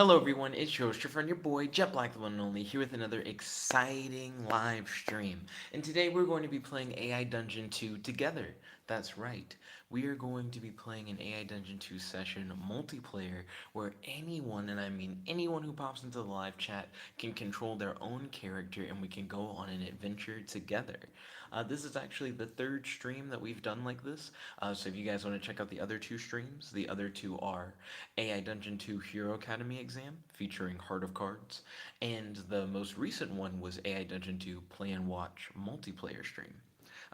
Hello everyone, it's your host, your friend, your boy, Jet Black the one and only, here with another exciting live stream. And today we're going to be playing AI Dungeon 2 together. That's right. We are going to be playing an AI Dungeon 2 session multiplayer where anyone, and I mean anyone who pops into the live chat, can control their own character and we can go on an adventure together. This is actually the third stream that we've done like this. So if you guys want to check out the other two streams, the other two are AI Dungeon 2 Hero Academy exam featuring Heart of Cards, and the most recent one was AI Dungeon 2 Play and Watch multiplayer stream.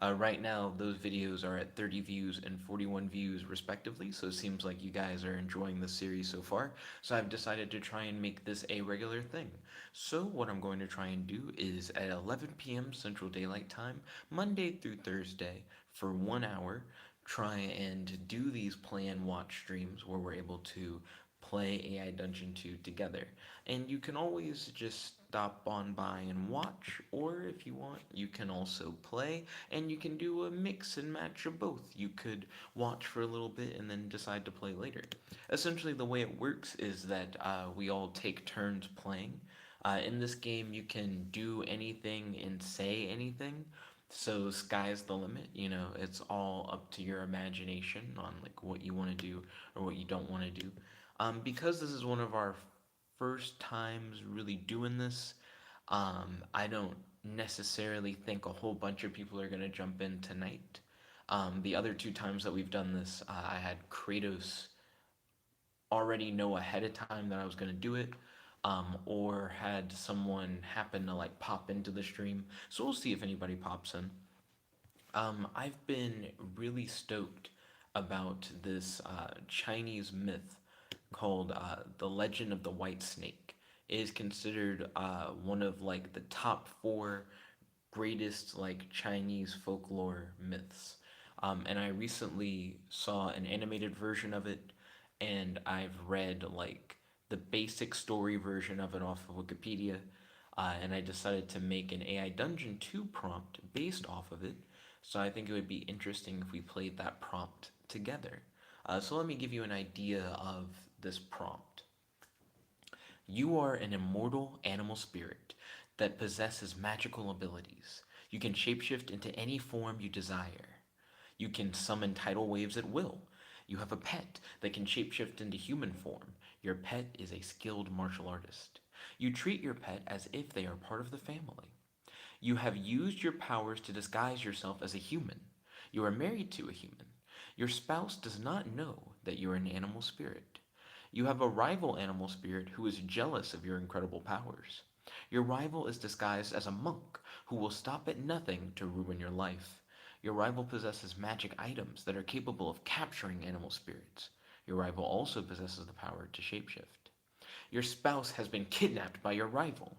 Right now, those videos are at 30 views and 41 views respectively, so it seems like you guys are enjoying the series so far. So I've decided to try and make this a regular thing. So what I'm going to try and do is at 11 p.m. Central Daylight Time, Monday through Thursday, for 1 hour, try and do these play and watch streams where we're able to play AI Dungeon 2 together. And you can always just stop on by and watch, or if you want, you can also play, and you can do a mix and match of both. You could watch for a little bit and then decide to play later. Essentially, the way it works is that we all take turns playing. In this game, you can do anything and say anything. So sky's the limit, it's all up to your imagination on like what you want to do or what you don't want to do. Because this is one of our first times really doing this, I don't necessarily think a whole bunch of people are gonna jump in tonight. The other two times that we've done this, I had Kratos already know ahead of time that I was gonna do it, or had someone happen to like pop into the stream. So we'll see if anybody pops in. I've been really stoked about this Chinese myth called The Legend of the White Snake. It is considered one of like the top four greatest like Chinese folklore myths. And I recently saw an animated version of it, and I've read like the basic story version of it off of Wikipedia, and I decided to make an AI Dungeon 2 prompt based off of it. So I think it would be interesting if we played that prompt together. So let me give you an idea of this prompt. You are an immortal animal spirit that possesses magical abilities. You can shapeshift into any form you desire. You can summon tidal waves at will. You have a pet that can shapeshift into human form. Your pet is a skilled martial artist. You treat your pet as if they are part of the family. You have used your powers to disguise yourself as a human. You are married to a human. Your spouse does not know that you are an animal spirit. You have a rival animal spirit who is jealous of your incredible powers. Your rival is disguised as a monk who will stop at nothing to ruin your life. Your rival possesses magic items that are capable of capturing animal spirits. Your rival also possesses the power to shapeshift. Your spouse has been kidnapped by your rival.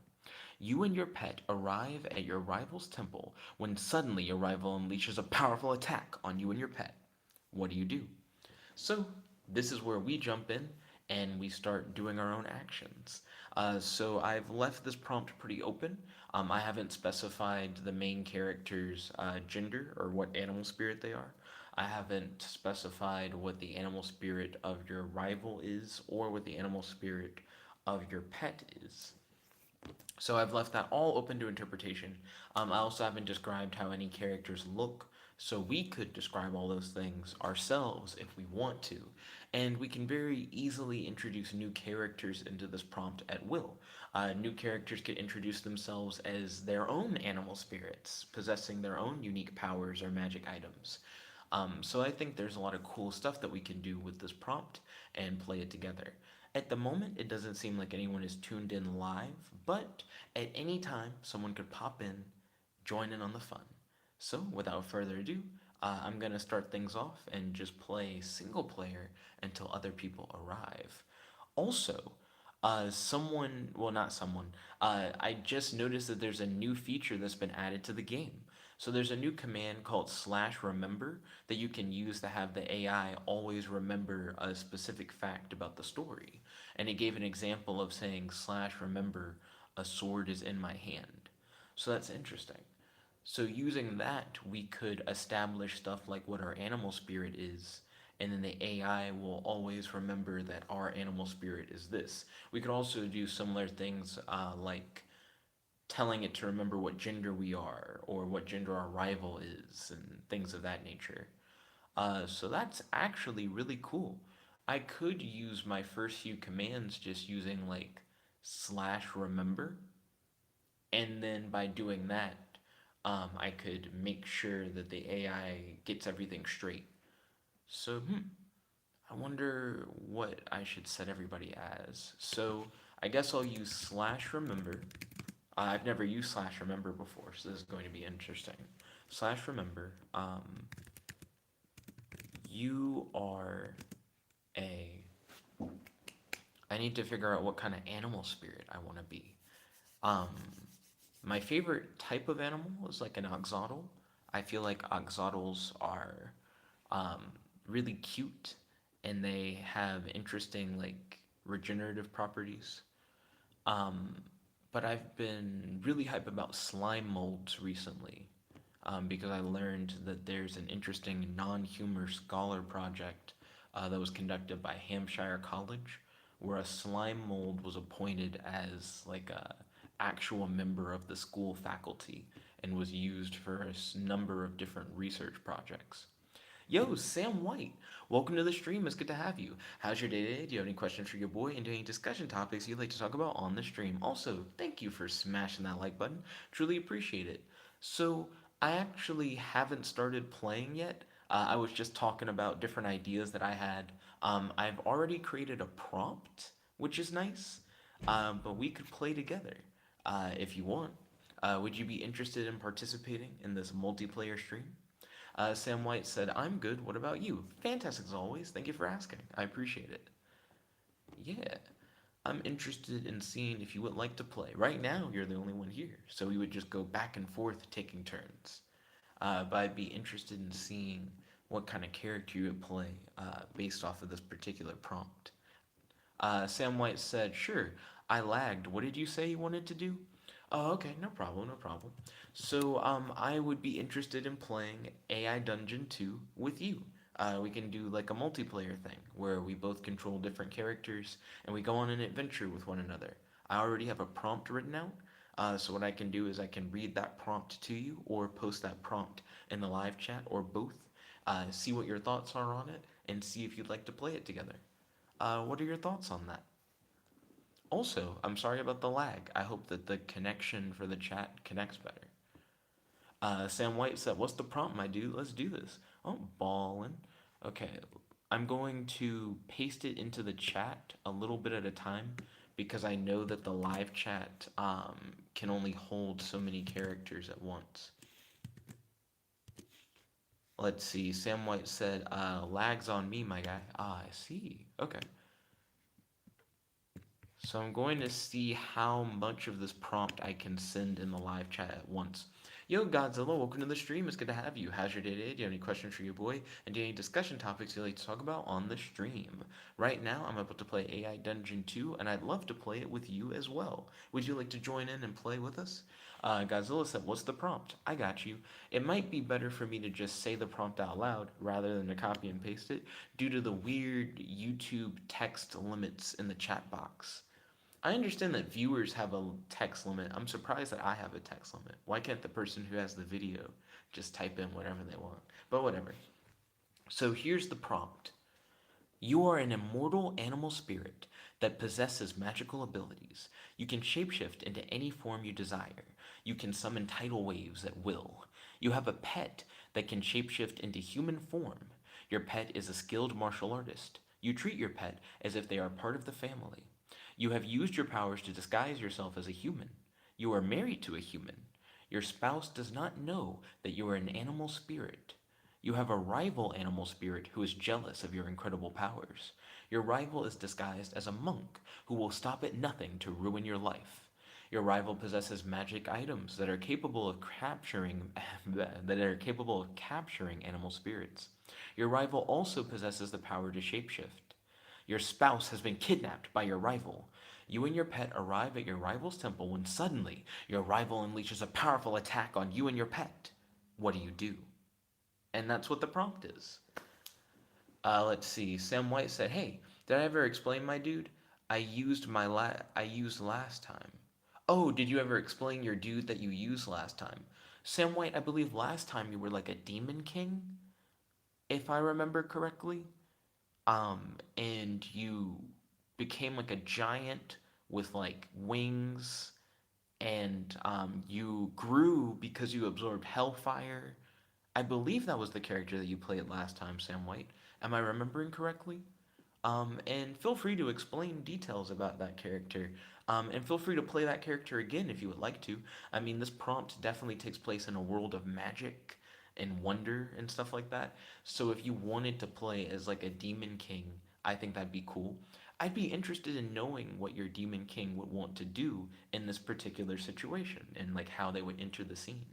You and your pet arrive at your rival's temple when suddenly your rival unleashes a powerful attack on you and your pet. What do? So, this is where we jump in and we start doing our own actions. So, I've left this prompt pretty open. I haven't specified the main character's gender or what animal spirit they are. I haven't specified what the animal spirit of your rival is or what the animal spirit of your pet is. So I've left that all open to interpretation. I also haven't described how any characters look, so we could describe all those things ourselves if we want to. And we can very easily introduce new characters into this prompt at will. New characters could introduce themselves as their own animal spirits, possessing their own unique powers or magic items. So I think there's a lot of cool stuff that we can do with this prompt and play it together. At the moment, it doesn't seem like anyone is tuned in live, but at any time, someone could pop in, join in on the fun. So, without further ado, I'm gonna start things off and just play single player until other people arrive. Also, well, not someone, I just noticed that there's a new feature that's been added to the game. So there's a new command called slash remember that you can use to have the AI always remember a specific fact about the story. And it gave an example of saying slash remember a sword is in my hand. So that's interesting. So using that, we could establish stuff like what our animal spirit is and then the AI will always remember that our animal spirit is this. We could also do similar things like telling it to remember what gender we are or what gender our rival is and things of that nature. So that's actually really cool. I could use my first few commands just using like slash remember, and then by doing that, I could make sure that the AI gets everything straight. So, I wonder what I should set everybody as. So, I guess I'll use slash remember. I've never used slash remember before, so this is going to be interesting. Slash remember, you are a. I need to figure out what kind of animal spirit I want to be. Um, my favorite type of animal is like an oxodal. I feel like oxodals are um, really cute and they have interesting like regenerative properties. Um, but I've been really hype about slime molds recently because I learned that there's an interesting non-humor scholar project that was conducted by Hampshire College, where a slime mold was appointed as like a actual member of the school faculty and was used for a number of different research projects. Yo, Sam White, welcome to the stream. It's good to have you. How's your day today? Do you have any questions for your boy and do any discussion topics you'd like to talk about on the stream? Also, thank you for smashing that like button. Truly appreciate it. So, I actually haven't started playing yet. I was just talking about different ideas that I had. I've already created a prompt, which is nice, but we could play together if you want. Would you be interested in participating in this multiplayer stream? Sam White said, I'm good. What about you? Fantastic as always. Thank you for asking. I appreciate it. Yeah. I'm interested in seeing if you would like to play. Right now, you're the only one here, so we would just go back and forth taking turns. But I'd be interested in seeing what kind of character you would play based off of this particular prompt. Sam White said, Sure, I lagged. What did you say you wanted to do? Oh, okay, no problem, no problem. So, I would be interested in playing AI Dungeon 2 with you. We can do like a multiplayer thing where we both control different characters and we go on an adventure with one another. I already have a prompt written out, so what I can do is I can read that prompt to you or post that prompt in the live chat or both. See what your thoughts are on it and see if you'd like to play it together. What are your thoughts on that? Also, I'm sorry about the lag. I hope that the connection for the chat connects better. Sam White said, What's the prompt, my dude? Let's do this. Oh, ballin'. Okay, I'm going to paste it into the chat a little bit at a time because I know that the live chat can only hold so many characters at once. Let's see. Sam White said, lags on me, my guy. Ah, I see. Okay. So I'm going to see how much of this prompt I can send in the live chat at once. Yo, Godzilla, welcome to the stream. It's good to have you. How's your day today? Do you have any questions for your boy? And do you have any discussion topics you'd like to talk about on the stream? Right now, I'm about to play AI Dungeon 2, and I'd love to play it with you as well. Would you like to join in and play with us? Godzilla said, What's the prompt? I got you. It might be better for me to just say the prompt out loud rather than to copy and paste it due to the weird YouTube text limits in the chat box. I understand that viewers have a text limit. I'm surprised that I have a text limit. Why can't the person who has the video just type in whatever they want? But whatever. So here's the prompt. You are an immortal animal spirit that possesses magical abilities. You can shapeshift into any form you desire. You can summon tidal waves at will. You have a pet that can shapeshift into human form. Your pet is a skilled martial artist. You treat your pet as if they are part of the family. You have used your powers to disguise yourself as a human. You are married to a human. Your spouse does not know that you are an animal spirit. You have a rival animal spirit who is jealous of your incredible powers. Your rival is disguised as a monk who will stop at nothing to ruin your life. Your rival possesses magic items that are capable of capturing animal spirits. Your rival also possesses the power to shapeshift. Your spouse has been kidnapped by your rival. You and your pet arrive at your rival's temple when suddenly your rival unleashes a powerful attack on you and your pet. What do you do? And that's what the prompt is. Let's see. Sam White said, "Hey, did I ever explain my dude? I used last time." Oh, did you ever explain your dude that you used last time? Sam White, I believe last time you were like a demon king, if I remember correctly. And you became like a giant with like wings, and you grew because you absorbed hellfire. I believe that was the character that you played last time, Sam White. Am I remembering correctly? And feel free to explain details about that character. And feel free to play that character again if you would like to. I mean, this prompt definitely takes place in a world of magic and wonder and stuff like that. So if you wanted to play as like a demon king, I think that'd be cool. I'd be interested in knowing what your demon king would want to do in this particular situation and like how they would enter the scene.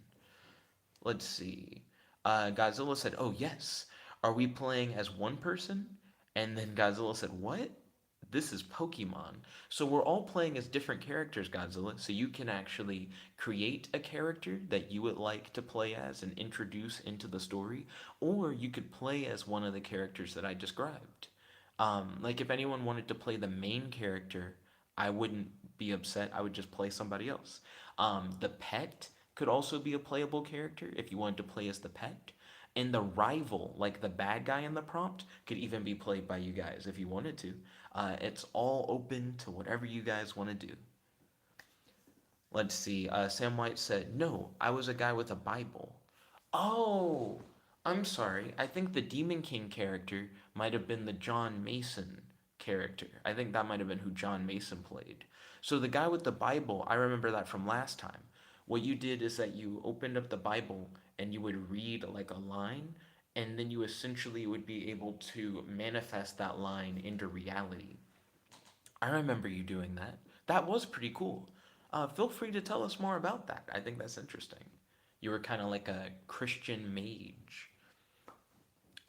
Let's see. Godzilla said, "Oh yes, are we playing as one person?" And then Godzilla said, "What? This is Pokemon. So we're all playing as different characters, Godzilla. So you can actually create a character that you would like to play as and introduce into the story, or you could play as one of the characters that I described. Like if anyone wanted to play the main character, I wouldn't be upset. I would just play somebody else. The pet could also be a playable character if you wanted to play as the pet. And the rival, like the bad guy in the prompt, could even be played by you guys if you wanted to. It's all open to whatever you guys want to do. Let's see. Sam White said, "No, I was a guy with a Bible." Oh, I'm sorry. I think the Demon King character might have been the John Mason character. I think that might have been who John Mason played. So the guy with the Bible, I remember that from last time. What you did is that you opened up the Bible and you would read like a line, and then you essentially would be able to manifest that line into reality. I remember you doing that. That was pretty cool. Feel free to tell us more about that. I think that's interesting. You were kind of like a Christian mage.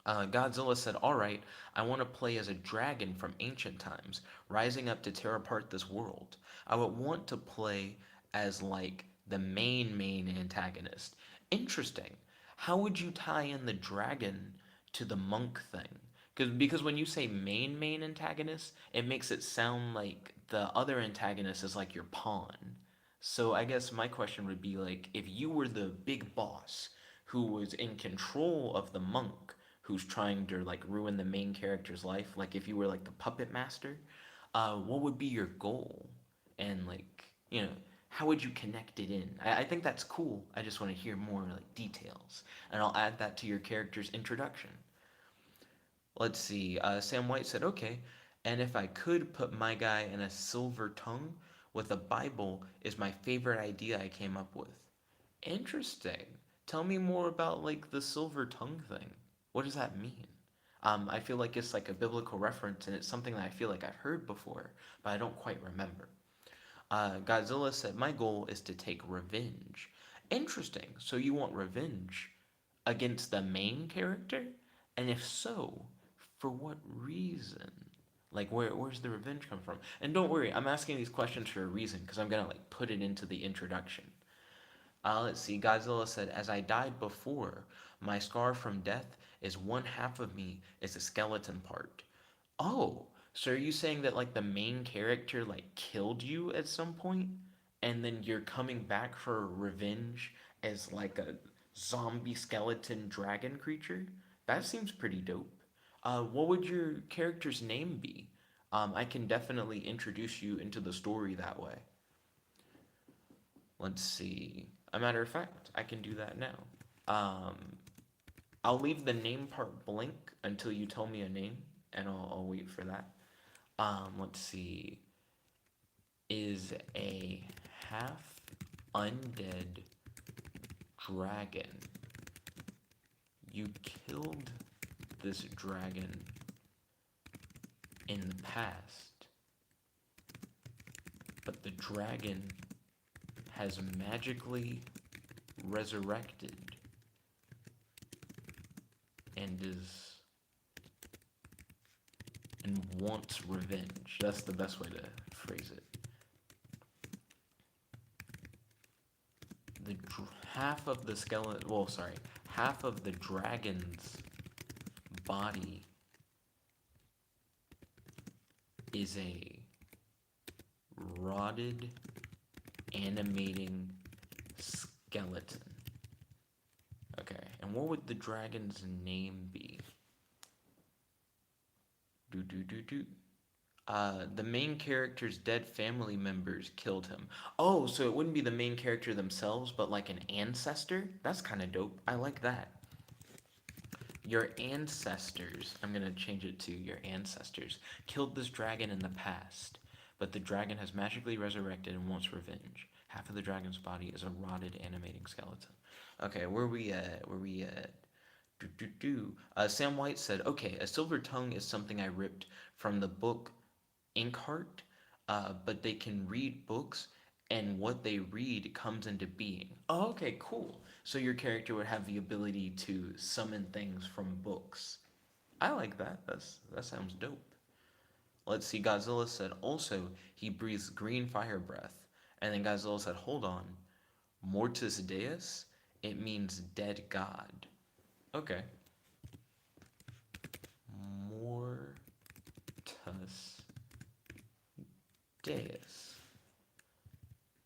Godzilla said, "Alright, I want to play as a dragon from ancient times, rising up to tear apart this world. I would want to play as like the main antagonist." Interesting. How would you tie in the dragon to the monk thing? Because when you say main antagonist, it makes it sound like the other antagonist is like your pawn. So I guess my question would be like, if you were the big boss who was in control of the monk who's trying to like ruin the main character's life, like if you were like the puppet master, what would be your goal? And like, how would you connect it in? I think that's cool. I just want to hear more like details, and I'll add that to your character's introduction. Let's see. Sam White said, "Okay, and if I could put my guy in a silver tongue with a Bible is my favorite idea I came up with." Interesting. Tell me more about like the silver tongue thing. What does that mean? I feel like it's like a biblical reference, and it's something that I feel like I've heard before, but I don't quite remember. Godzilla said, "My goal is to take revenge." Interesting. So you want revenge against the main character? And if so, for what reason? Like where's the revenge come from? And don't worry, I'm asking these questions for a reason because I'm gonna like put it into the introduction. Let's see. Godzilla said, "As I died before, my scar from death is one half of me is a skeleton part." Oh, so are you saying that like the main character like killed you at some point, and then you're coming back for revenge as like a zombie skeleton dragon creature? That seems pretty dope. What would your character's name be? I can definitely introduce you into the story that way. Let's see. A matter of fact, I can do that now. Um, I'll leave the name part blank until you tell me a name, and I'll wait for that. Let's see. Is a half undead dragon. You killed this dragon in the past, but the dragon has magically resurrected and is and wants revenge. That's the best way to phrase it. The half of the skeleton, well, sorry, half of the dragon's body is a rotted animating skeleton. Okay, and what would the dragon's name be? Do do do do. The main character's dead family members killed him. Oh, so it wouldn't be the main character themselves, but like an ancestor? That's kind of dope. I like that. Your ancestors, I'm gonna change it to your ancestors, killed this dragon in the past, but the dragon has magically resurrected and wants revenge. Half of the dragon's body is a rotted animating skeleton. Okay, where we at? Where we at? Do, do, do. Sam White said, okay, a silver tongue is something I ripped from the book Inkheart, but they can read books, and what they read comes into being. Oh, okay, cool. So your character would have the ability to summon things from books. I like that. That sounds dope. Let's see. Godzilla said also he breathes green fire breath, and then Godzilla said, "Hold on, Mortis Deus. It means dead god." Okay. Mortus Deus.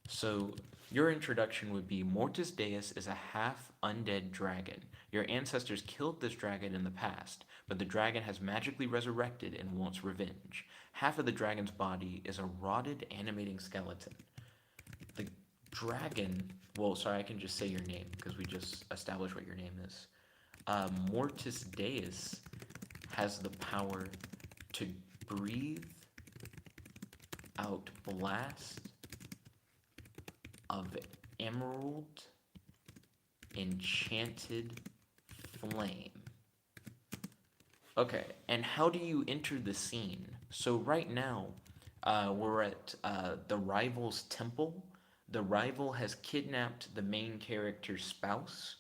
So your introduction would be Mortis Deus is a half undead dragon. Your ancestors killed this dragon in the past, but the dragon has magically resurrected and wants revenge. Half of the dragon's body is a rotted animating skeleton. The dragon, well, sorry, I can just say your name because we just established what your name is. Mortis Deus has the power to breathe out blast of emerald enchanted flame. Okay, and how do you enter the scene? So right now, we're at the rival's temple. The rival has kidnapped the main character's spouse,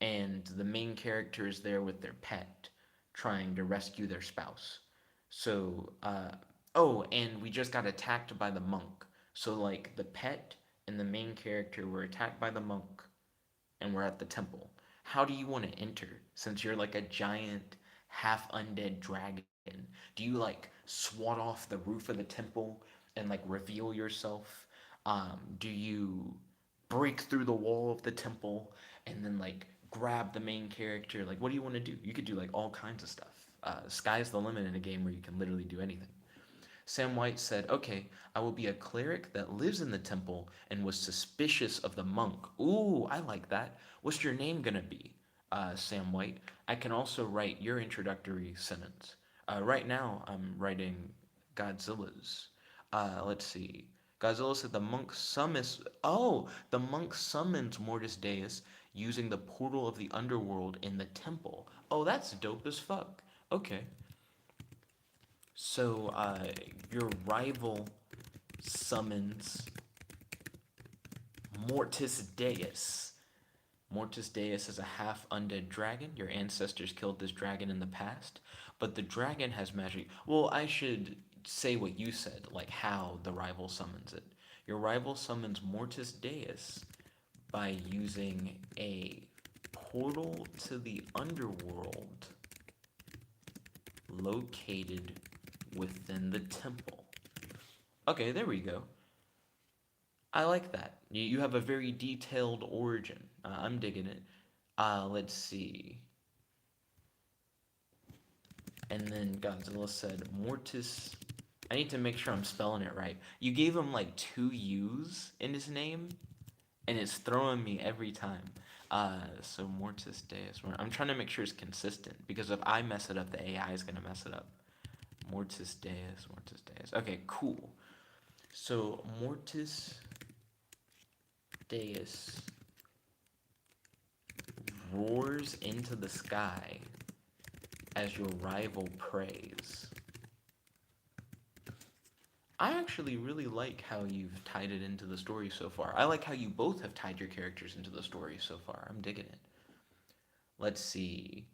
and the main character is there with their pet, trying to rescue their spouse. So, oh, and we just got attacked by the monk. So, like, the pet and the main character were attacked by the monk, and we're at the temple. How do you want to enter? Since you're like a giant, half undead dragon, do you like swat off the roof of the temple and like reveal yourself? Do you break through the wall of the temple and then like grab the main character? Like, what do you want to do? You could do like all kinds of stuff. Sky's the limit in a game where you can literally do anything. Sam White said, okay, I will be a cleric that lives in the temple and was suspicious of the monk. Ooh, I like that. What's your name gonna be? Sam White. I can also write your introductory sentence. Right now, I'm writing Godzilla's. Let's see. Godzilla said the monk summons. Oh, the monk summons Mortis Deus using the portal of the underworld in the temple. Oh, that's dope as fuck. Okay. So, your rival summons Mortis Deus. Mortis Deus is a half undead dragon. Your ancestors killed this dragon in the past, but the dragon has magic. Well, I should say what you said, like how the rival summons it. Your rival summons Mortis Deus by using a portal to the underworld located within the temple. Okay, there we go. I like that. You have a very detailed origin. I'm digging it. Let's see. And then Godzilla said, Mortis. I need to make sure I'm spelling it right. You gave him like two U's in his name, and it's throwing me every time. So Mortis Deus. I'm trying to make sure it's consistent because if I mess it up, the AI is gonna mess it up. Mortis Deus, Mortis Deus. Okay, cool. So Mortis Deus roars into the sky as your rival prays. I actually really like how you've tied it into the story so far. I like how you both have tied your characters into the story so far. I'm digging it. Let's see.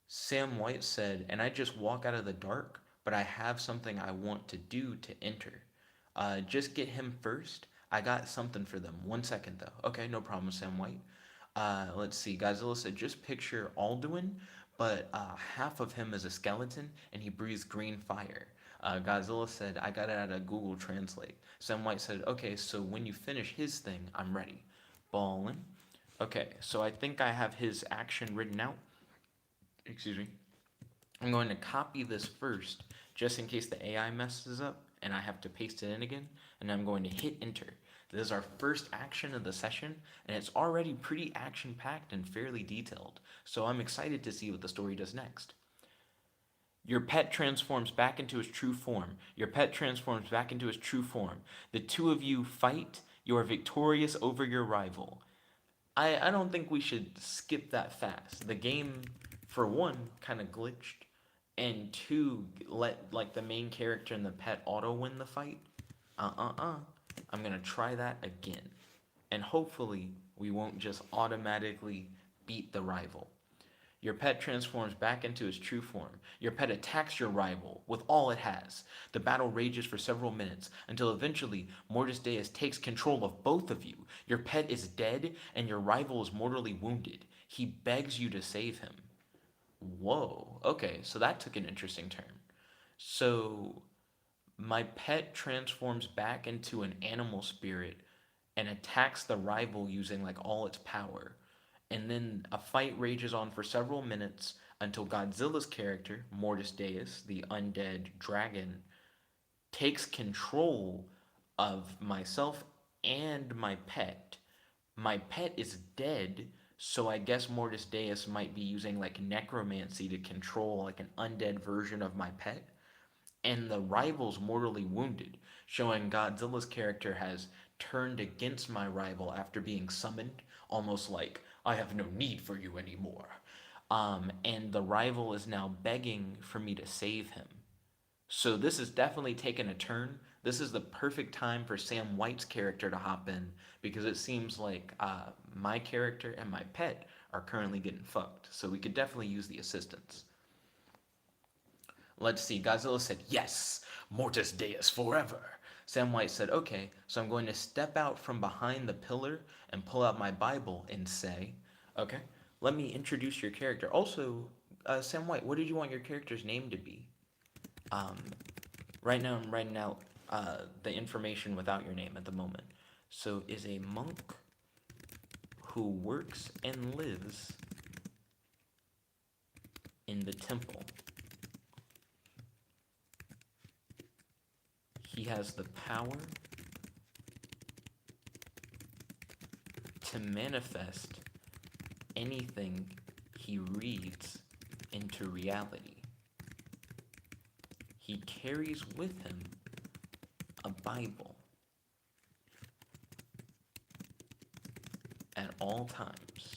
Sam White said, and I just walk out of the dark, but I have something I want to do to enter. Just get him first. I got something for them. 1 second though. Okay, no problem, Sam White. Let's see. Godzilla said, just picture Alduin, but half of him is a skeleton and he breathes green fire. Godzilla said, I got it out of Google Translate. Sam White said, okay, so when you finish his thing, I'm ready. Ballin'. Okay, so I think I have his action written out. Excuse me. I'm going to copy this first, just in case the AI messes up and I have to paste it in again, and I'm going to hit enter. This is our first action of the session, and it's already pretty action packed and fairly detailed, so I'm excited to see what the story does next. Your pet transforms back into its true form. Your pet transforms back into its true form. The two of you fight. You are victorious over your rival. I don't think we should skip that fast. The game, for one, kind of glitched, and two, let like the main character and the pet auto win the fight. I'm gonna try that again, and hopefully we won't just automatically beat the rival. Your pet transforms back into its true form. Your pet attacks your rival with all it has. The battle rages for several minutes until eventually Mortis Deus takes control of both of you. Your pet is dead and your rival is mortally wounded. He begs you to save him. Whoa, okay, so that took an interesting turn. So, my pet transforms back into an animal spirit and attacks the rival using like all its power. And then a fight rages on for several minutes until Godzilla's character, Mortis Deus, the undead dragon, takes control of myself and my pet. My pet is dead, so I guess Mortis Deus might be using like necromancy to control like an undead version of my pet. And the rival's mortally wounded, showing Godzilla's character has turned against my rival after being summoned, almost like, I have no need for you anymore. And the rival is now begging for me to save him. So this has definitely taken a turn. This is the perfect time for Sam White's character to hop in because it seems like my character and my pet are currently getting fucked. So we could definitely use the assistance. Let's see. Godzilla said, yes, Mortis Deus forever. Sam White said, okay, so I'm going to step out from behind the pillar and pull out my Bible and say, okay, let me introduce your character. Also, Sam White, what did you want your character's name to be? Um, right now, I'm writing out the information without your name at the moment. So, is a monk who works and lives in the temple. He has the power to manifest anything he reads into reality. He carries with him a Bible at all times.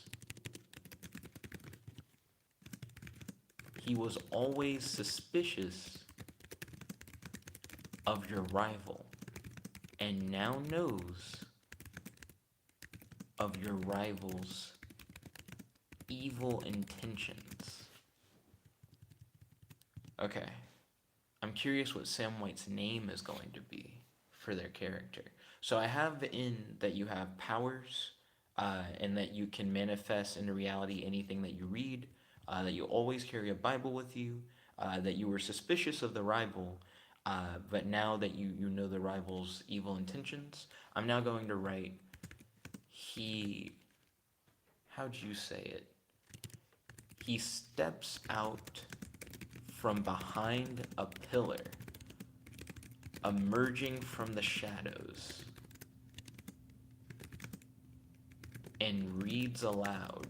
He was always suspicious of your rival and now knows of your rival's evil intentions. Okay. I'm curious what Sam White's name is going to be for their character. So I have in that you have powers, and that you can manifest into reality anything that you read, that you always carry a Bible with you, that you were suspicious of the rival, but now that you know the rival's evil intentions, I'm now going to write he. How'd you say it? He steps out from behind a pillar, emerging from the shadows, and reads aloud.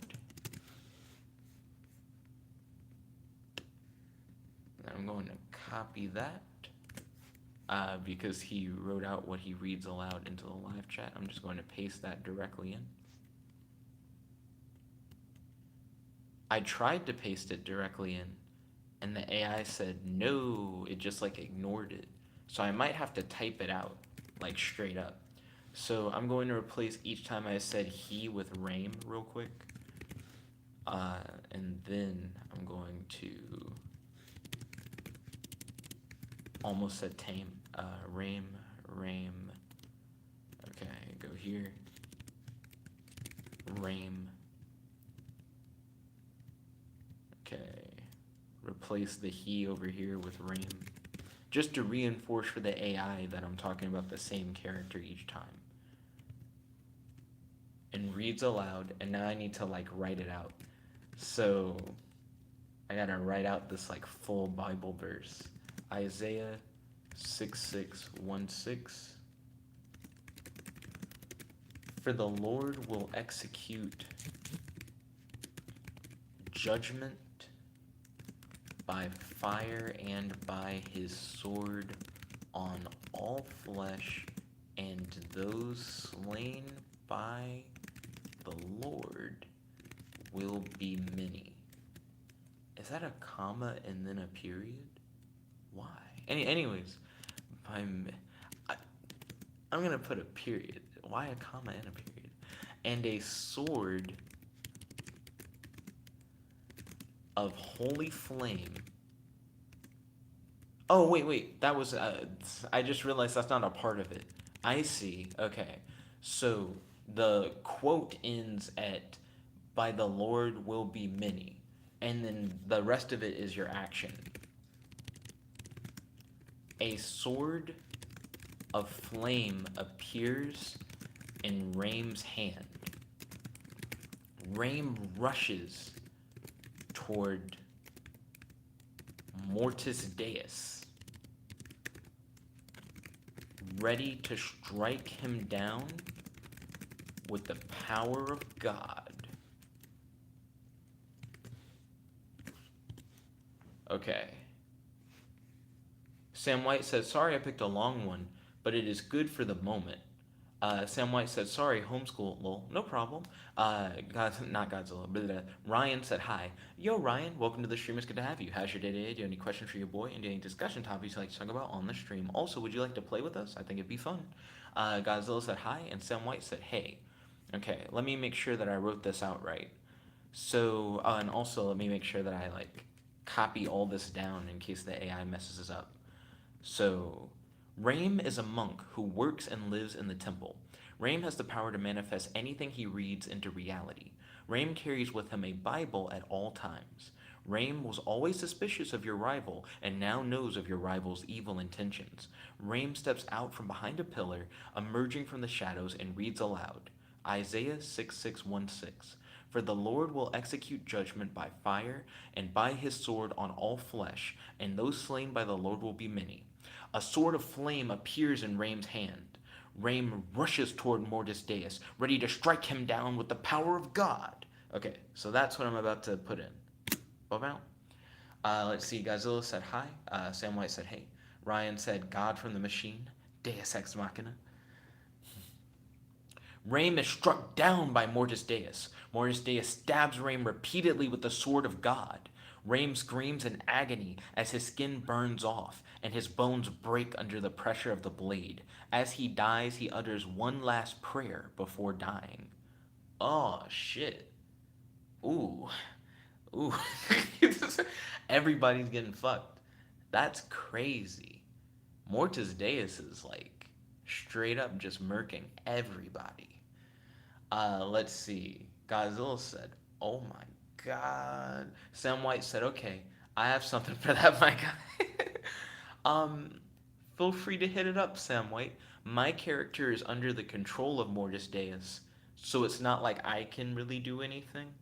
I'm going to copy that because he wrote out what he reads aloud into the live chat. I'm just going to paste that directly in. I tried to paste it directly in, and the AI said no, it just like ignored it. So I might have to type it out, like straight up. So I'm going to replace each time I said he with Rame real quick. And then I'm going to almost said tame. Rame. Okay, go here. Rame. Okay. replace the he over here with Raim, just to reinforce for the AI that I'm talking about the same character each time. And reads aloud, and now I need to like write it out. So I gotta write out this like full Bible verse. Isaiah 66:16. For the Lord will execute judgment by fire and by his sword on all flesh, and those slain by the Lord will be many. Is that a comma and then a period? Why? Anyways, I'm I, I'm gonna put a period. Why a comma and a period? And a sword of holy flame. Oh wait, that was. I just realized that's not a part of it. I see. Okay, so the quote ends at "By the Lord will be many," and then the rest of it is your action. A sword of flame appears in Raim's hand. Raim rushes toward Mortis Deus, ready to strike him down with the power of God. Okay. Sam White says, sorry I picked a long one, but it is good for the moment. Sam White said, sorry, homeschool, lol. No problem. Not Godzilla. Blah, blah. Ryan said, hi. Yo, Ryan, welcome to the stream. It's good to have you. How's your day today? Do you have any questions for your boy? And do you have any discussion topics you'd like to talk about on the stream? Also, would you like to play with us? I think it'd be fun. Godzilla said, hi. And Sam White said, hey. Okay, let me make sure that I wrote this out right. So, and also let me make sure that I, like, copy all this down in case the AI messes us up. So, Raim is a monk who works and lives in the temple. Raim has the power to manifest anything he reads into reality. Raim carries with him a Bible at all times. Raim was always suspicious of your rival and now knows of your rival's evil intentions. Raim steps out from behind a pillar, emerging from the shadows, and reads aloud. Isaiah 66:16. For the Lord will execute judgment by fire, and by his sword on all flesh, and those slain by the Lord will be many. A sword of flame appears in Raim's hand. Raim rushes toward Mortis Deus, ready to strike him down with the power of God. Okay, so that's what I'm about to put in. About. Let's see, Godzilla said hi. Sam White said hey. Ryan said God from the machine. Deus Ex Machina. Raim is struck down by Mortis Deus. Mortis Deus stabs Raim repeatedly with the sword of God. Raim screams in agony as his skin burns off and his bones break under the pressure of the blade. As he dies, he utters one last prayer before dying. Oh, shit. Ooh. Ooh. Everybody's getting fucked. That's crazy. Mortis Deus is like straight up just murking everybody. Let's see. Godzilla said, "Oh my god." Sam White said, "Okay, I have something for that, my guy." um, Feel free to hit it up, Sam White. My character is under the control of Mortis Deus, so it's not like I can really do anything.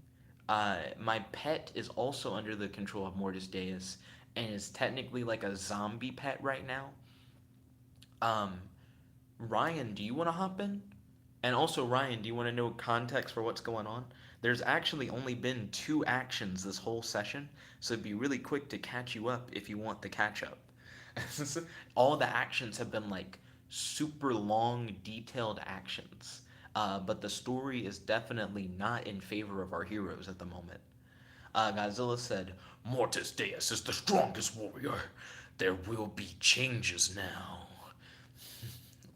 My pet is also under the control of Mortis Deus, and is technically like a zombie pet right now. Um, Ryan, do you want to hop in? And also, Ryan, do you want to know context for what's going on? There's actually only been 2 actions this whole session, so it'd be really quick to catch you up if you want the catch up. All the actions have been like super long, detailed actions, but the story is definitely not in favor of our heroes at the moment. Godzilla said, Mortis Deus is the strongest warrior. There will be changes now.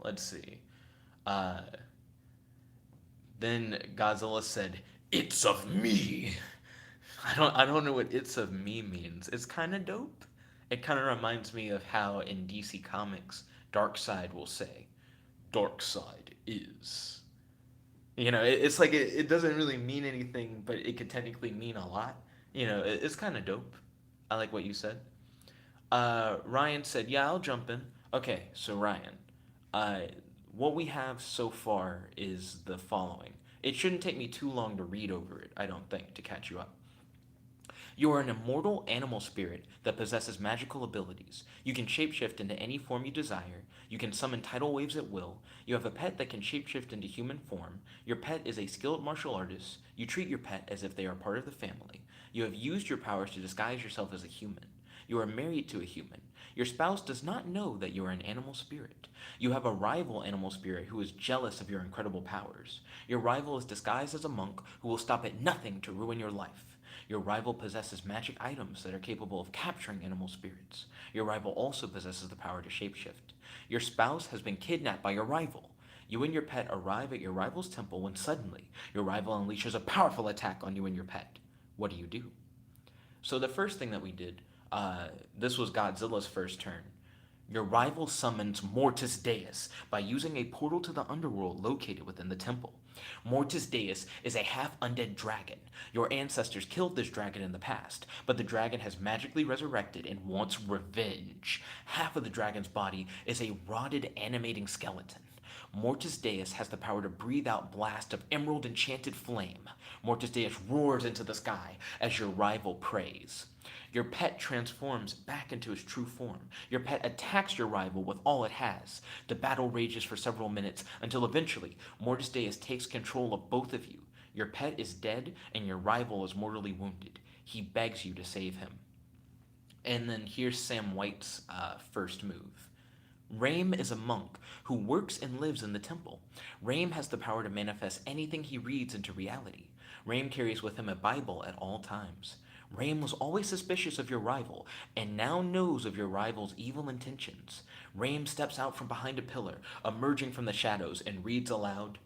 Let's see. Uh, Then Godzilla said, "It's of me." I don't know what "it's of me" means. It's kind of dope. It kind of reminds me of how in DC Comics, Darkseid will say, "Darkseid is." It's like it doesn't really mean anything, but it could technically mean a lot. It's kind of dope. I like what you said. Ryan said, "Yeah, I'll jump in." Okay, so Ryan, uh, what we have so far is the following. It shouldn't take me too long to read over it, I don't think, to catch you up. You are an immortal animal spirit that possesses magical abilities. You can shapeshift into any form you desire. You can summon tidal waves at will. You have a pet that can shapeshift into human form. Your pet is a skilled martial artist. You treat your pet as if they are part of the family. You have used your powers to disguise yourself as a human. You are married to a human. Your spouse does not know that you are an animal spirit. You have a rival animal spirit who is jealous of your incredible powers. Your rival is disguised as a monk who will stop at nothing to ruin your life. Your rival possesses magic items that are capable of capturing animal spirits. Your rival also possesses the power to shapeshift. Your spouse has been kidnapped by your rival. You and your pet arrive at your rival's temple when suddenly your rival unleashes a powerful attack on you and your pet. What do you do? So the first thing that we did, this was Godzilla's first turn. Your rival summons Mortis Deus by using a portal to the underworld located within the temple. Mortis Deus is a half undead dragon. Your ancestors killed this dragon in the past, but the dragon has magically resurrected and wants revenge. Half of the dragon's body is a rotted animating skeleton. Mortis Deus has the power to breathe out blasts of emerald enchanted flame. Mortis Deus roars into the sky as your rival prays. Your pet transforms back into its true form. Your pet attacks your rival with all it has. The battle rages for several minutes until eventually Mortis Deus takes control of both of you. Your pet is dead and your rival is mortally wounded. He begs you to save him. And then here's Sam White's first move. Rame is a monk who works and lives in the temple. Rame has the power to manifest anything he reads into reality. Rame carries with him a Bible at all times. Rame was always suspicious of your rival and now knows of your rival's evil intentions. Rame steps out from behind a pillar, emerging from the shadows, and reads aloud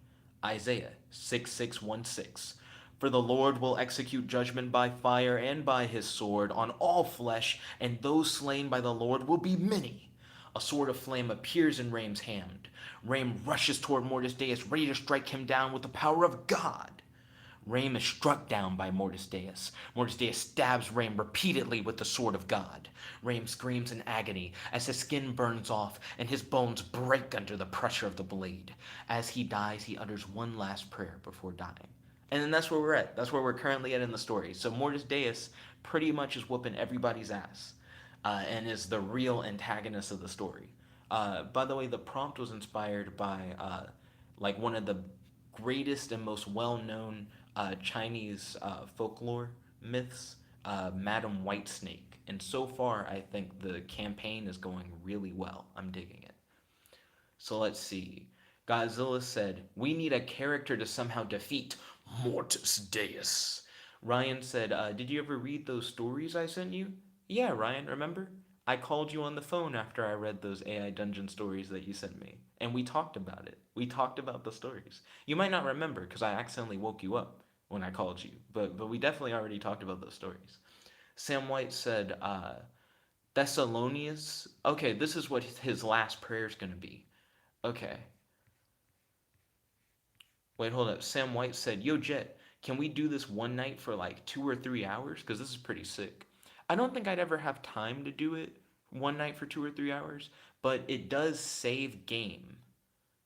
Isaiah 6616. For the Lord will execute judgment by fire and by his sword on all flesh, and those slain by the Lord will be many. A sword of flame appears in Rame's hand. Rame rushes toward Mortis Deus, ready to strike him down with the power of God. Rame is struck down by Mortis Deus. Mortis Deus stabs Rame repeatedly with the sword of God. Rame screams in agony as his skin burns off and his bones break under the pressure of the blade. As he dies, he utters one last prayer before dying. And then that's where we're at. That's where we're currently at in the story. So Mortis Deus pretty much is whooping everybody's ass, and is the real antagonist of the story. By the way, the prompt was inspired by like one of the greatest and most well-known Chinese folklore myths, Madam Whitesnake. And so far, I think the campaign is going really well. I'm digging it. So let's see. Godzilla said, "We need a character to somehow defeat Mortis Deus." Ryan said, "Did you ever read those stories I sent you?" "Yeah, Ryan, remember? I called you on the phone after I read those AI dungeon stories that you sent me, and we talked about it. We talked about the stories. You might not remember because I accidentally woke you up when I called you, but we definitely already talked about those stories." Sam White said, Thessalonians. Okay, this is what his last prayer is going to be. Okay. Wait, hold up. Sam White said, "Yo, Jet, can we do this one night for like 2 or 3 hours? Because this is pretty sick." I don't think I'd ever have time to do it one night for 2 or 3 hours, but it does save game.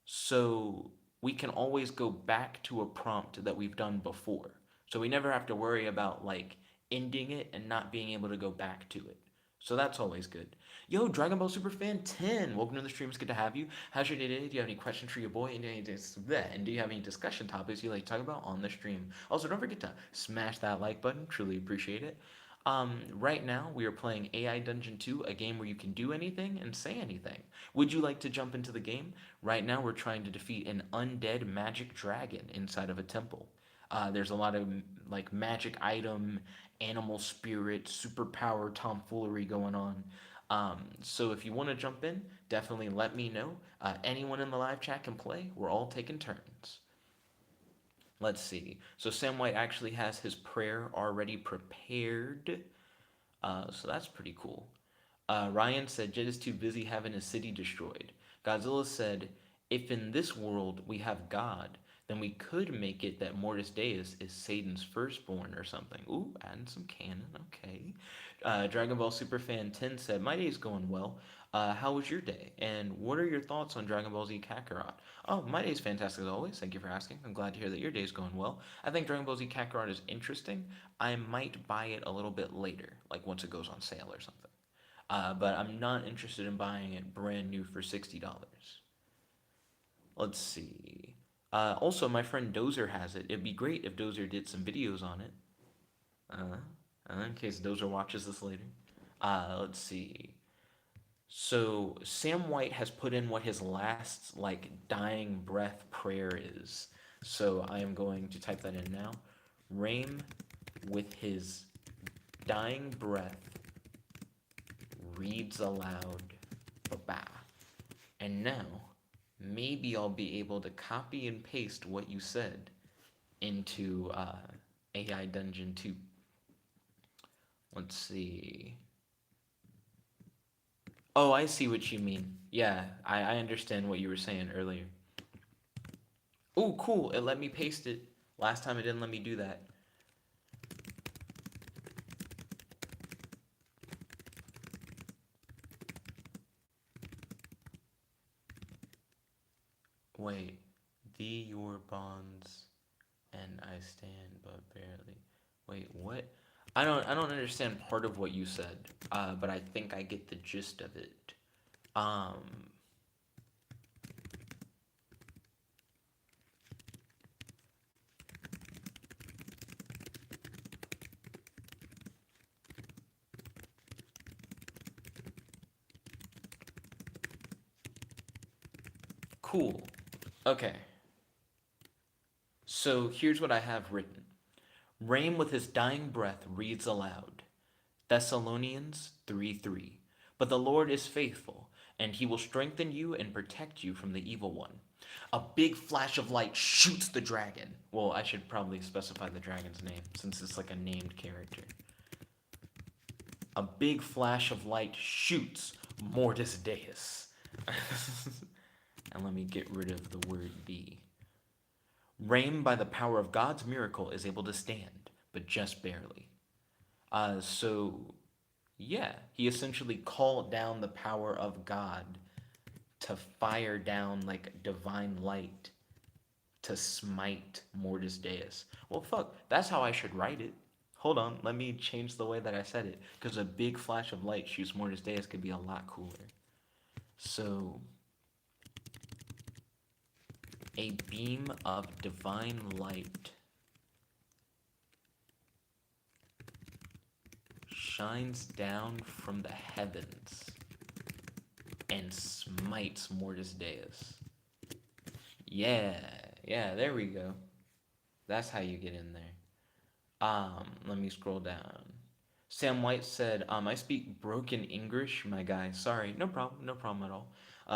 So we can always go back to a prompt that we've done before. So we never have to worry about like ending it and not being able to go back to it. So that's always good. Yo, Dragon Ball Superfan 10, welcome to the stream. It's good to have you. How's your day today? Do you have any questions for your boy? And do you have any discussion topics you like to talk about on the stream? Also, don't forget to smash that like button. Truly appreciate it. Right now, we are playing AI Dungeon 2, a game where you can do anything and say anything. Would you like to jump into the game? Right now, we're trying to defeat an undead magic dragon inside of a temple. There's a lot of like magic item, animal spirit, superpower tomfoolery going on. So if you want to jump in, definitely let me know. Anyone in the live chat can play. We're all taking turns. Let's see. So Sam White actually has his prayer already prepared. So that's pretty cool. Ryan said Jet is too busy having his city destroyed. Godzilla said, "If in this world we have God, then we could make it that Mortis Deus is Satan's firstborn or something. Ooh, adding some canon, okay. Dragon Ball Superfan 10 said, "My day's going well. How was your day? And what are your thoughts on Dragon Ball Z Kakarot?" Oh, my day's fantastic as always. Thank you for asking. I'm glad to hear that your day's going well. I think Dragon Ball Z Kakarot is interesting. I might buy it a little bit later, like once it goes on sale or something. But I'm not interested in buying it brand new for $60. Let's see. Also, my friend Dozer has it. It'd be great if Dozer did some videos on it. In case Dozer watches this later. Let's see. So Sam White has put in what his last like dying breath prayer is. So I am going to type that in now. Raim with his dying breath reads aloud. Ba-ba. And now maybe I'll be able to copy and paste what you said into AI Dungeon 2. Let's see. Oh, I see what you mean. Yeah, I understand what you were saying earlier. Oh, cool. It let me paste it. Last time it didn't let me do that. Wait. Thee your bonds and I stand but barely. Wait, what? I don't understand part of what you said. But I think I get the gist of it. Um cool. Okay. So here's what I have written. Rain with his dying breath reads aloud. Thessalonians 3:3. But the Lord is faithful, and he will strengthen you and protect you from the evil one. A big flash of light shoots the dragon. Well, I should probably specify the dragon's name since it's like a named character. A big flash of light shoots Mortis Deus. And let me get rid of the word D. Rain, by the power of God's miracle, is able to stand, but just barely. So yeah, he essentially called down the power of God to fire down like divine light to smite Mortis Deus. Well, fuck, that's how I should write it. Hold on, let me change the way that I said it, because a big flash of light shoots Mortis Deus could be a lot cooler. So, a beam of divine light shines down from the heavens and smites Mortis Deus. Yeah, yeah, there we go. That's how you get in there. Let me scroll down. Sam White said, I speak broken English, my guy. Sorry, no problem at all.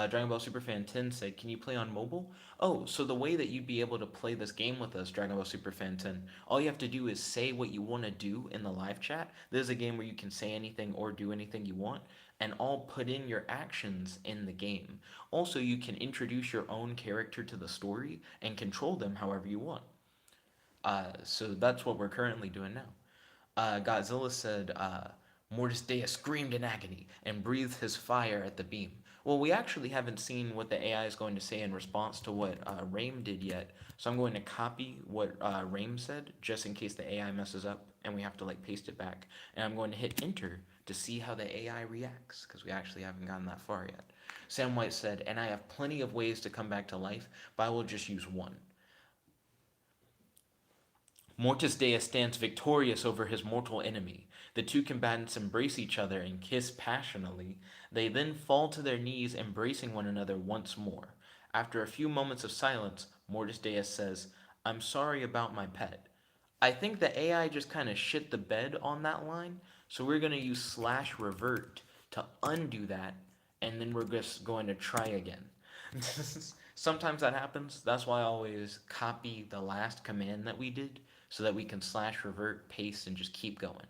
Dragon Ball Superfan 10 said, can you play on mobile? Oh, so the way that you'd be able to play this game with us, Dragon Ball Superfan 10, all you have to do is say what you want to do in the live chat. This is a game where you can say anything or do anything you want, and I'll put in your actions in the game. Also, you can introduce your own character to the story and control them however you want. So that's what we're currently doing now. Godzilla said, Mortis Deus screamed in agony and breathed his fire at the beam. Well, we actually haven't seen what the AI is going to say in response to what Raim did yet, so I'm going to copy what Raim said just in case the AI messes up and we have to like paste it back. And I'm going to hit enter to see how the AI reacts because we actually haven't gotten that far yet. Sam White said, and I have plenty of ways to come back to life, but I will just use one. Mortis Deus stands victorious over his mortal enemy. The two combatants embrace each other and kiss passionately. They then fall to their knees, embracing one another once more. After a few moments of silence, Mortis Deus says, I'm sorry about my pet. I think the AI just kind of shit the bed on that line, so we're going to use slash revert to undo that, and then we're just going to try again. Sometimes that happens. That's why I always copy the last command that we did so that we can slash revert, paste, and just keep going.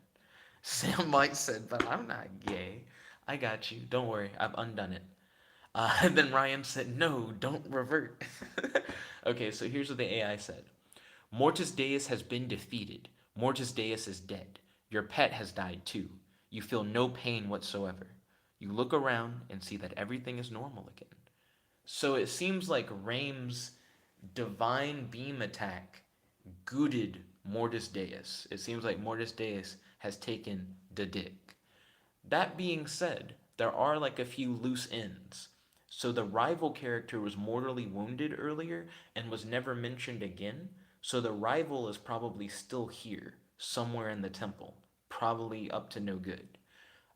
Sam Mike said, but I'm not gay. I got you. Don't worry. I've undone it. Then Ryan said, no, don't revert. Okay, so here's what the AI said. Mortis Deus has been defeated. Mortis Deus is dead. Your pet has died too. You feel no pain whatsoever. You look around and see that everything is normal again. So it seems like Raim's divine beam attack gooted Mortis Deus. It seems like Mortis Deus has taken the dick. That being said, there are like a few loose ends. So the rival character was mortally wounded earlier and was never mentioned again. So the rival is probably still here, somewhere in the temple, probably up to no good.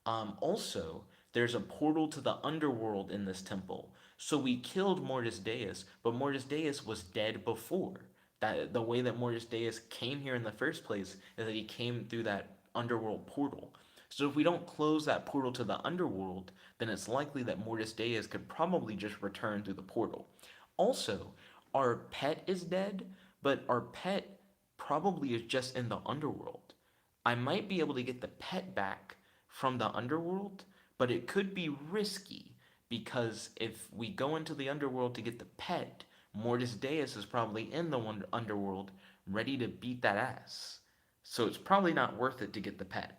Also, there's a portal to the underworld in this temple. So we killed Mortis Deus, but Mortis Deus was dead before. That the way that Mortis Deus came here in the first place is that he came through that underworld portal. So if we don't close that portal to the underworld, then it's likely that Mortis Deus could probably just return through the portal. Also, our pet is dead, but our pet probably is just in the underworld. I might be able to get the pet back from the underworld, but it could be risky because if we go into the underworld to get the pet, Mortis Deus is probably in the underworld ready to beat that ass. So it's probably not worth it to get the pet.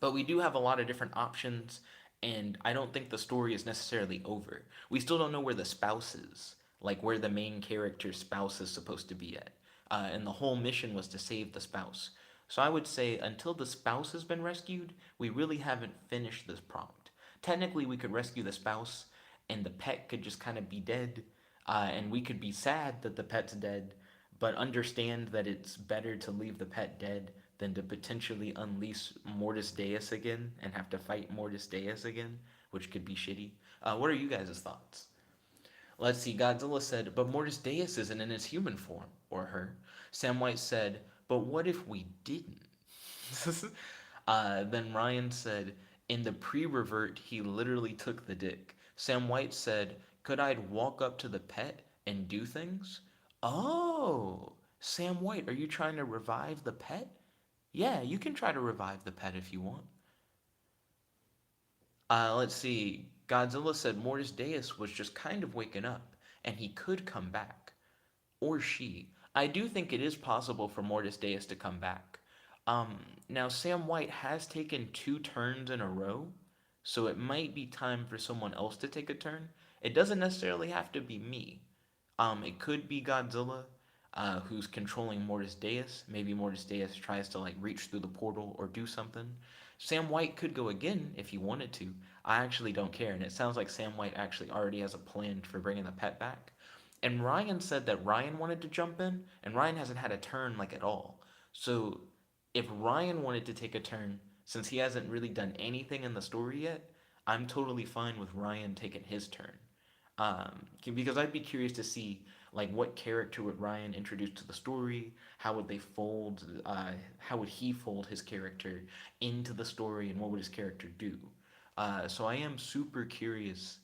But we do have a lot of different options, and I don't think the story is necessarily over. We still don't know where the spouse is, like where the main character's spouse is supposed to be at. And the whole mission was to save the spouse. So I would say until the spouse has been rescued, we really haven't finished this prompt. Technically, we could rescue the spouse, and the pet could just kind of be dead, and we could be sad that the pet's dead, but understand that it's better to leave the pet dead than to potentially unleash Mortis Deus again and have to fight Mortis Deus again, which could be shitty. What are you guys' thoughts? Let's see, Godzilla said, but Mortis Deus isn't in his human form, or her. Sam White said, but what if we didn't? Then Ryan said, in the pre revert, he literally took the dick. Sam White said, could I walk up to the pet and do things? Oh, Sam White, are you trying to revive the pet? Yeah, you can try to revive the pet if you want. Let's see. Godzilla said Mortis Deus was just kind of waking up, and he could come back. Or she. I do think it is possible for Mortis Deus to come back. Now, Sam White has taken 2 turns in a row, so it might be time for someone else to take a turn. It doesn't necessarily have to be me. It could be Godzilla, who's controlling Mortis Deus. Maybe Mortis Deus tries to like reach through the portal or do something. Sam White could go again if he wanted to. I actually don't care, and it sounds like Sam White actually already has a plan for bringing the pet back. And Ryan said that Ryan wanted to jump in, and Ryan hasn't had a turn like at all. So if Ryan wanted to take a turn, since he hasn't really done anything in the story yet, I'm totally fine with Ryan taking his turn. Because I'd be curious to see like what character would Ryan introduce to the story? How would they fold? How would he fold his character into the story, and what would his character do? So I am super curious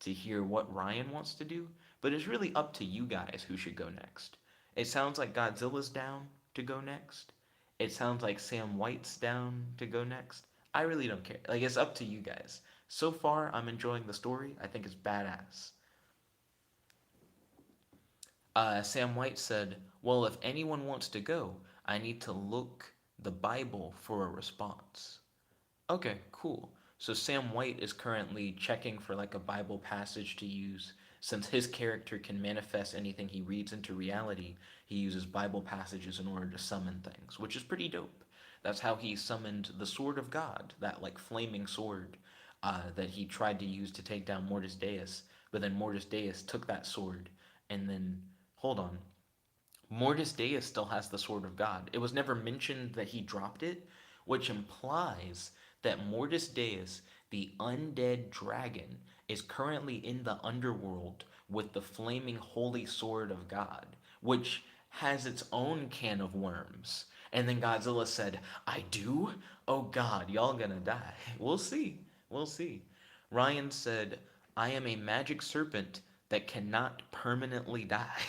to hear what Ryan wants to do, but it's really up to you guys who should go next. It sounds like Godzilla's down to go next. It sounds like Sam White's down to go next. I really don't care. Like, it's up to you guys. So far, I'm enjoying the story. I think it's badass. Sam White said, well, if anyone wants to go, I need to look the Bible for a response. Okay, cool. So Sam White is currently checking for like a Bible passage to use. Since his character can manifest anything he reads into reality, he uses Bible passages in order to summon things, which is pretty dope. That's how he summoned the Sword of God, that like flaming sword that he tried to use to take down Mortis Deus. But then Mortis Deus took that sword and then, hold on, Mortis Deus still has the Sword of God. It was never mentioned that he dropped it, which implies that Mortis Deus, the undead dragon, is currently in the underworld with the flaming holy sword of God, which has its own can of worms. And then Godzilla said, I do? Oh god, y'all gonna die. We'll see. We'll see. Ryan said, I am a magic serpent that cannot permanently die.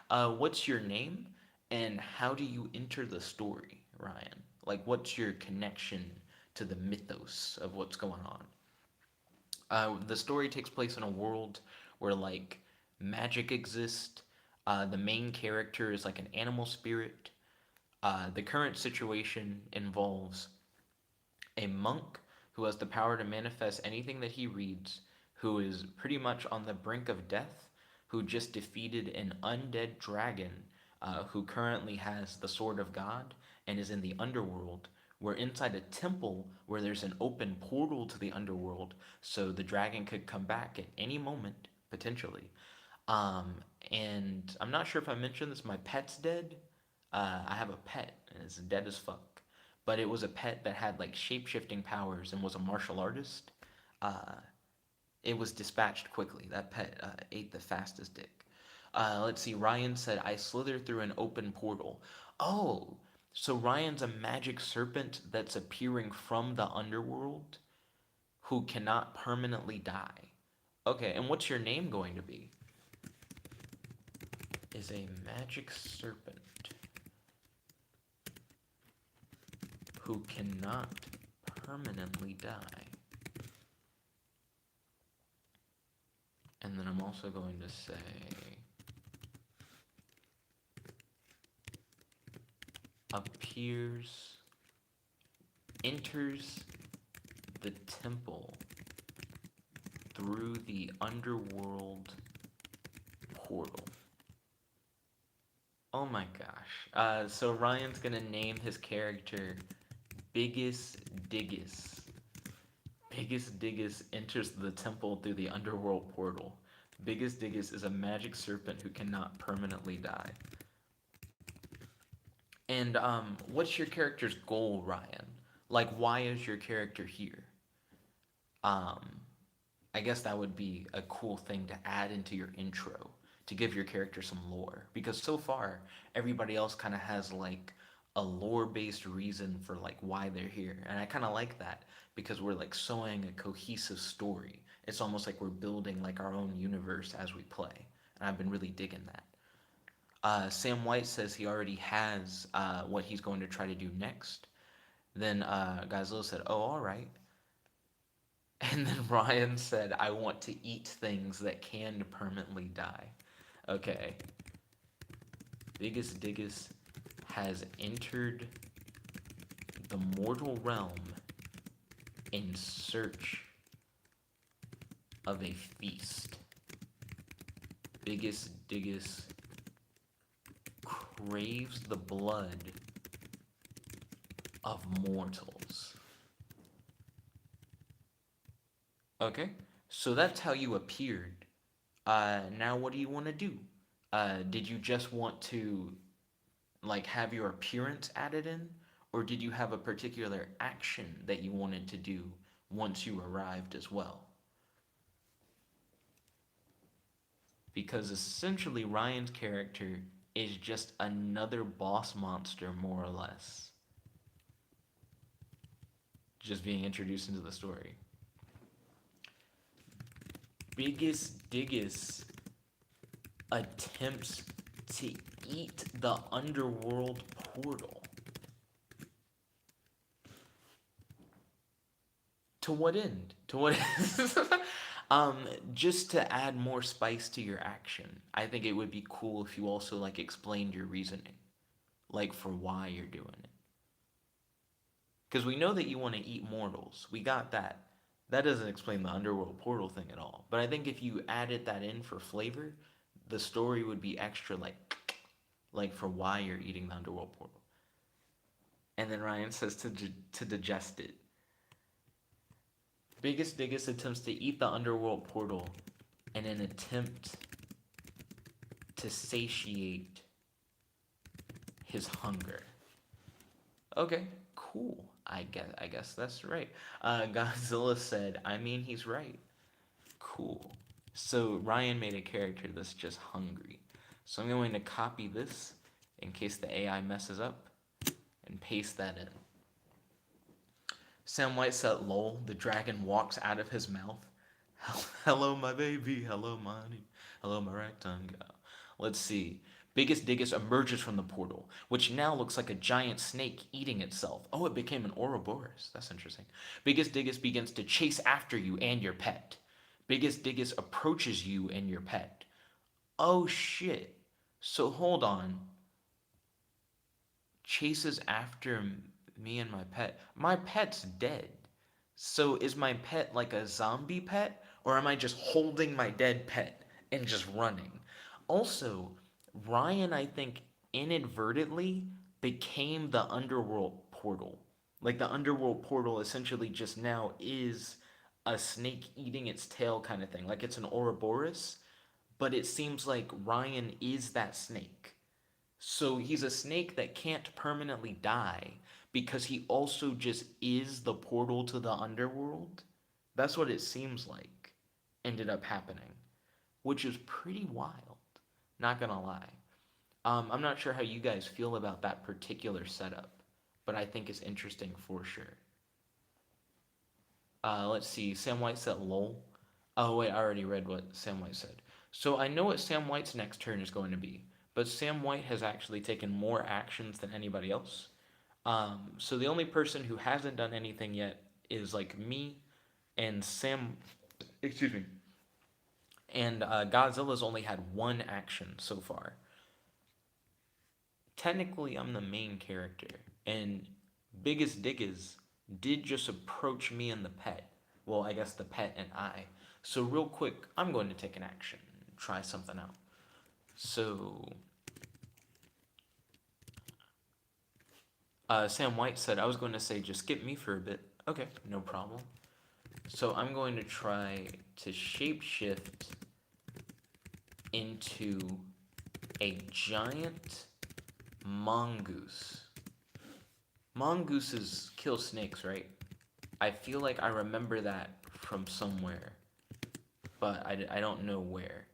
What's your name and how do you enter the story, Ryan? Like, what's your connection to the mythos of what's going on? The story takes place in a world where like magic exists. The main character is like an animal spirit. The current situation involves a monk who has the power to manifest anything that he reads, who is pretty much on the brink of death, who just defeated an undead dragon, who currently has the Sword of God and is in the underworld. We're inside a temple where there's an open portal to the underworld, so the dragon could come back at any moment, potentially. Um, and I'm not sure if I mentioned this, my pet's dead. I have a pet, and it's dead as fuck. But it was a pet that had like shape shifting powers and was a martial artist. Uh, it was dispatched quickly. That pet ate the fastest dick. Let's see. Ryan said, I slither through an open portal. Oh, so Ryan's a magic serpent that's appearing from the underworld who cannot permanently die. Okay, and what's your name going to be? Is a magic serpent who cannot permanently die. And then I'm also going to say appears, enters the temple through the underworld portal. Oh my gosh. So Ryan's gonna name his character Biggest Diggus. Biggest Diggus enters the temple through the underworld portal. Biggest Diggus is a magic serpent who cannot permanently die. And what's your character's goal, Ryan? Like, why is your character here? Um, I guess that would be a cool thing to add into your intro to give your character some lore. Because so far, everybody else kind of has like a lore based reason for like why they're here. And I kind of like that because we're like sewing a cohesive story. It's almost like we're building like our own universe as we play. And I've been really digging that. Sam White says he already has what he's going to try to do next. Then Godzilla said, "Oh, all right." And then Ryan said, "I want to eat things that can permanently die." Okay. Biggest Diggus has entered the mortal realm in search of a feast. Biggest Diggus craves the blood of mortals. Okay, so that's how you appeared. Now what do you want to do? Did you just want to like have your appearance added in, or did you have a particular action that you wanted to do once you arrived as well? Because essentially Ryan's character is just another boss monster, more or less, just being introduced into the story. Biggest Diggus attempts to eat the underworld portal. To what end? To what end? um, just to add more spice to your action. I think it would be cool if you also like explained your reasoning, like for why you're doing it. Because we know that you want to eat mortals. We got that. That doesn't explain the underworld portal thing at all. But I think if you added that in for flavor, the story would be extra like for why you're eating the underworld portal. And then Ryan says to digest it. Biggest Diggus attempts to eat the underworld portal in an attempt to satiate his hunger. Okay, cool. I guess that's right. Godzilla said, I mean he's right. Cool. So Ryan made a character that's just hungry. So I'm going to copy this in case the AI messes up and paste that in. Sam White said, lol, the dragon walks out of his mouth. Hello, my baby. Hello, my rectangle. Let's see. Biggest Diggus emerges from the portal, which now looks like a giant snake eating itself. Oh, it became an Ouroboros. That's interesting. Biggest Diggus begins to chase after you and your pet. Biggest Diggus approaches you and your pet. Oh shit. So hold on. Chases after me and my pet. My pet's dead. So is my pet like a zombie pet? Or am I just holding my dead pet and just running? Also, Ryan, I think, inadvertently became the underworld portal. Like the underworld portal essentially just now is a snake eating its tail kind of thing. Like it's an Ouroboros, but it seems like Ryan is that snake. So he's a snake that can't permanently die because he also just is the portal to the underworld. That's what it seems like ended up happening, which is pretty wild. Not gonna lie. I'm not sure how you guys feel about that particular setup, but I think it's interesting for sure. Let's see. Sam White said lol. Oh, wait, I already read what Sam White said. So I know what Sam White's next turn is going to be, but Sam White has actually taken more actions than anybody else. So the only person who hasn't done anything yet is like me and Sam. Excuse me. And Godzilla's only had one action so far. Technically, I'm the main character, and Biggest Diggas did just approach me and the pet. Well, I guess the pet and I. So, real quick, I'm going to take an action, try something out. So, Sam White said I was going to say just skip me for a bit. Okay, no problem. So, I'm going to try to shapeshift into a giant mongoose. Mongooses kill snakes, right? I feel like I remember that from somewhere, but I don't know where.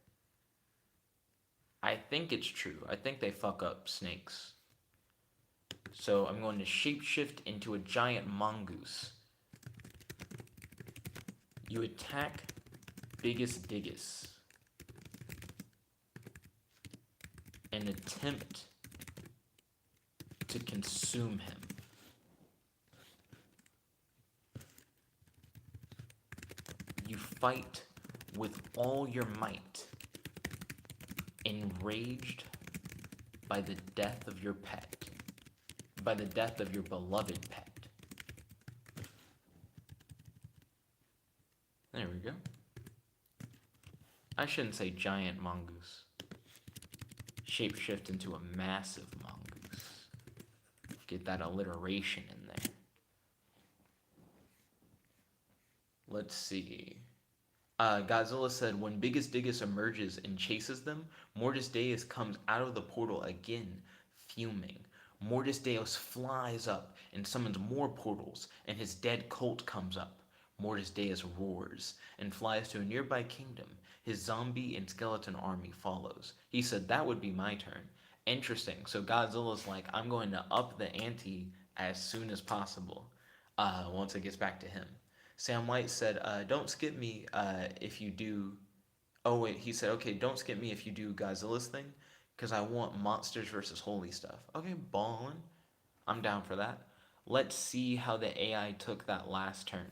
I think it's true. I think they fuck up snakes. So I'm going to shapeshift into a giant mongoose. You attack Biggest Diggus and attempt to consume him. You fight with all your might, enraged by the death of your pet, by the death of your beloved pet. There we go. I shouldn't say giant mongoose. Shapeshift into a massive mongoose. Get that alliteration in there. Let's see. Godzilla said, when Biggest Diggus emerges and chases them, Mortis Deus comes out of the portal again, fuming. Mortis Deus flies up and summons more portals, and his dead colt comes up. Mortis Deus roars and flies to a nearby kingdom. His zombie and skeleton army follows. He said, that would be my turn. Interesting. So Godzilla's like, I'm going to up the ante as soon as possible once it gets back to him. Sam White said, don't skip me if you do. Oh, wait, he said, okay, don't skip me if you do Godzilla's thing, because I want monsters versus holy stuff. Okay, ballin'. I'm down for that. Let's see how the AI took that last turn.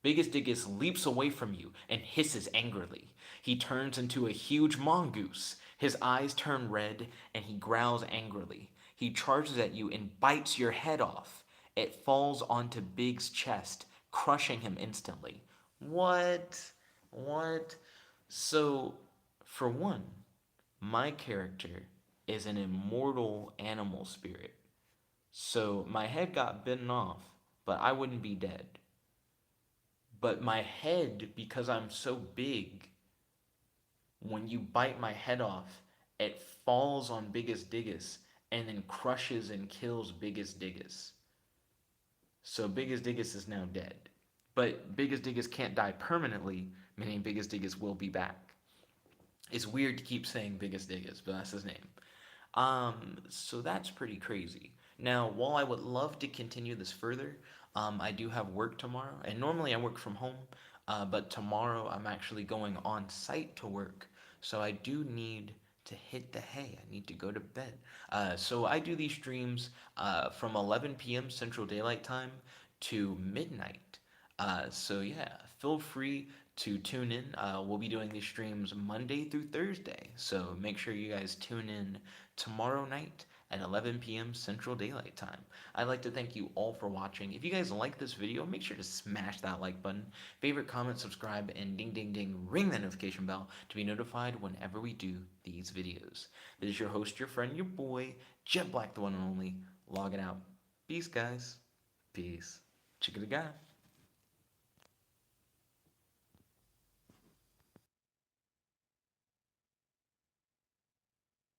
Biggest Diggus leaps away from you and hisses angrily. He turns into a huge mongoose. His eyes turn red and he growls angrily. He charges at you and bites your head off. It falls onto Big's chest, crushing him instantly. What? What? So, for one, my character is an immortal animal spirit. So, my head got bitten off, but I wouldn't be dead. But my head, because I'm so big, when you bite my head off, it falls on Biggest Diggus and then crushes and kills Biggest Diggus. So Biggest Diggus is now dead. But Biggest Diggus can't die permanently, meaning Biggest Diggus will be back. It's weird to keep saying Biggest Diggus, but that's his name. So that's pretty crazy. Now, while I would love to continue this further, I do have work tomorrow, and normally I work from home, but tomorrow I'm actually going on site to work, so I do need to hit the hay. I need to go to bed. So I do these streams from 11 p.m. Central Daylight Time to midnight. So yeah, feel free to tune in. We'll be doing these streams Monday through Thursday. So make sure you guys tune in tomorrow night at 11 p.m. Central Daylight Time. I'd like to thank you all for watching. If you guys like this video, make sure to smash that like button, favorite, comment, subscribe, and ding ding ding, ring that notification bell to be notified whenever we do these videos. This is your host, your friend, your boy, Jet Black, the one and only, logging out. Peace, guys. Peace. Chicken guy.